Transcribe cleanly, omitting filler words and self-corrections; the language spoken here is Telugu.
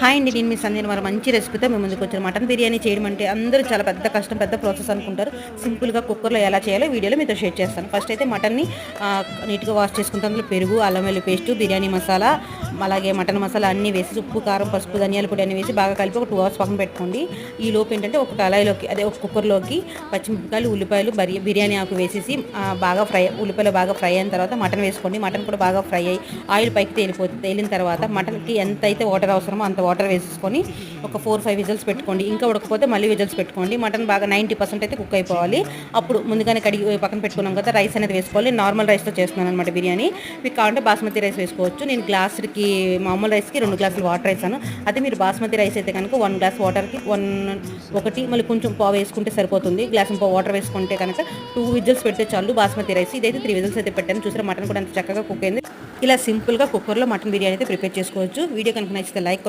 హాయ్ అండి, నేను మీ సంధ్యను వారు మంచి రెసిపీతో మేము ముందుకు వచ్చాను. మటన్ బిర్యానీ చేయడం అంటే అందరూ చాలా పెద్ద కష్టం, పెద్ద ప్రాసెస్ అనుకుంటారు. సింపుల్గా కుక్కర్లో ఎలా చేయాలో వీడియోలో మీతో షేర్ చేస్తాను. ఫస్ట్ అయితే మటన్ని నీట్గా వాష్ చేసుకుంటాను. అందులో పెరుగు, అల్లం వెల్లుల్లి పేస్ట్, బిర్యానీ మసాలా, అలాగే మటన్ మసాలా అన్నీ వేసి ఉప్పు, కారం, పసుపు, ధనియాల పొడి అన్నీ వేసి బాగా కలిపి ఒక 2 hours పక్కన పెట్టుకోండి. ఈ లోపు ఏంటంటే ఒక కళాయిలోకి, అదే ఒక కుక్కర్లోకి పచ్చిమిరపకాయలు, ఉల్లిపాయలు, బిర్యానీ ఆకు వేసేసి బాగా ఉల్లిపాయలు బాగా ఫ్రై అయిన తర్వాత మటన్ వేసుకోండి. మటన్ కూడా బాగా ఫ్రై అయ్యి ఆయిల్ పైకి తేలిన తర్వాత మటన్కి ఎంత అయితే వాటర్ అవసరమో అంత వాటర్ వేసేసుకొని ఒక 4-5 విజిల్స్ పెట్టుకోండి. ఇంకా ఉడకపోతే మళ్ళీ విజిల్స్ పెట్టుకోండి. మటన్ బాగా 90% అయితే కుక్ అయిపోవాలి. అప్పుడు ముందుగానే కడిగి పక్కన పెట్టుకున్నాం కదా, రైస్ అనేది వేసుకోవాలి. నార్మల్ రైస్తో చేస్తున్నాను అనమాట బిర్యానీ. మీకు కావాలంటే బాస్మతి రైస్ వేసుకోవచ్చు. నేను గ్లాసుకి, మామూలు రైస్కి 2 గ్లాసులు వాటర్ వేసాను. అదే మీరు బాస్మతి రైస్ అయితే కనుక 1 గ్లాస్ వాటర్కి ఒకటి మళ్ళీ కొంచెం పావు వేసుకుంటే సరిపోతుంది. గ్లాస్ పావు వాటర్ వేసుకుంటే కనుక 2 విజిల్స్ పెడితే చాలు బాస్మతి రైస్. ఇదైతే 3 విజిల్స్ అయితే పెట్టాను. చూసారా, మటన్ కూడా అంత చక్కగా కుక్ అయింది. ఇలా సింపుల్గా కుక్కర్లో మటన్ బిర్యానీ అయితే ప్రిపేర్ చేసుకోవచ్చు. వీడియో కనుక నచ్చితే లైక్